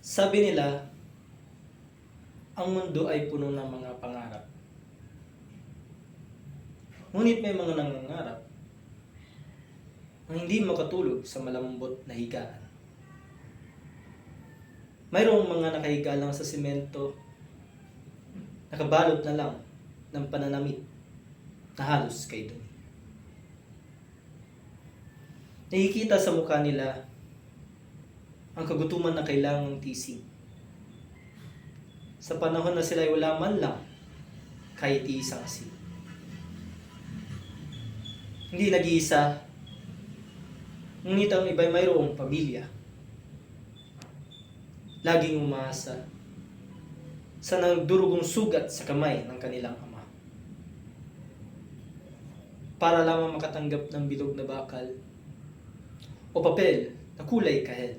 Sabi nila, ang mundo ay puno ng mga pangarap. Ngunit may mga nangangarap na hindi makatulog sa malambot na higaan. Mayroong mga nakahiga lang sa simento, nakabalot na lang ng pananamit na halos kay dumi. Nakikita sa mukha nila ang kagutuman na kailangang tising. Sa panahon na sila ay wala man lang kahit isang asin. Hindi nag-iisa, ngunit ang iba'y mayroong pamilya. Laging umaasa sa nagdurugong sugat sa kamay ng kanilang ama. Para lamang makatanggap ng bilog na bakal o papel na kulay kahel.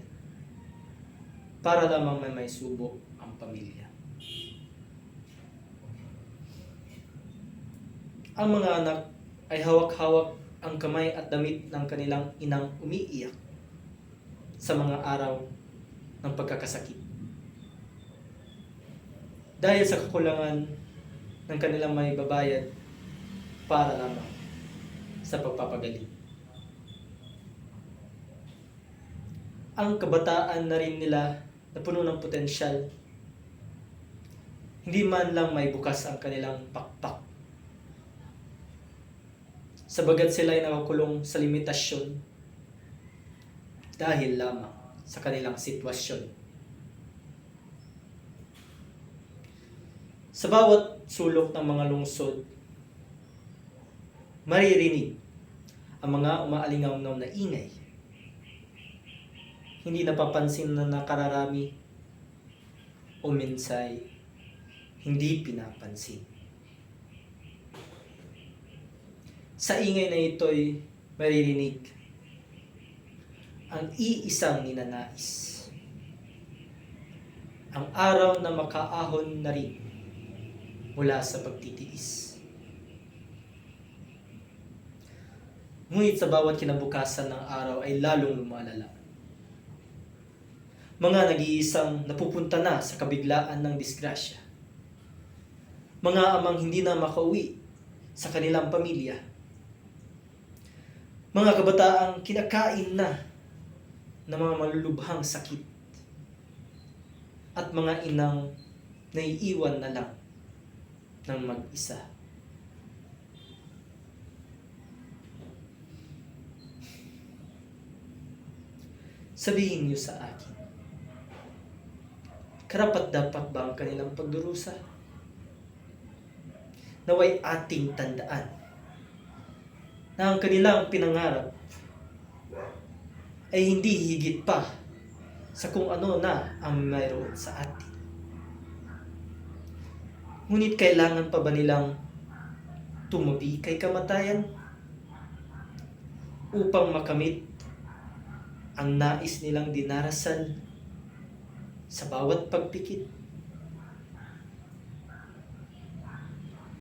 Para lamang may subo ang pamilya. Ang mga anak ay hawak-hawak ang kamay at damit ng kanilang inang umiiyak sa mga araw ng pagkakasakit. Dahil sa kakulangan ng kanilang may babayad para lamang sa pagpapagaling. Ang kabataan na rin nila na puno ng potensyal, hindi man lang may bukas ang kanilang pakpak. Sabagat sila ay nakakulong sa limitasyon dahil lamang sa kanilang sitwasyon. Sa bawat sulok ng mga lungsod, maririnig ang mga umaalingaw-ngaw na ingay. Hindi napapansin na nakararami o minsay hindi pinapansin. Sa ingay na ito'y maririnig ang iisang ninanais. Ang araw na makaahon na rin mula sa pagtitiis. Ngunit sa bawat kinabukasan ng araw ay lalong lumalala. Mga nag-iisang napupunta na sa kabiglaan ng disgrasya. Mga amang hindi na makauwi sa kanilang pamilya. Mga kabataang kinakain na ng mga malulubhang sakit. At mga inang naiiwan na lang ng mag-isa. Sabihin niyo sa akin, karapat-dapat ba ang kanilang pagdurusa? Naway ating tandaan na ang kanilang pinangarap ay hindi higit pa sa kung ano na ang mayroon sa atin. Ngunit kailangan pa ba nilang tumabi kay kamatayan upang makamit ang nais nilang dinarasan sa bawat pagpikit?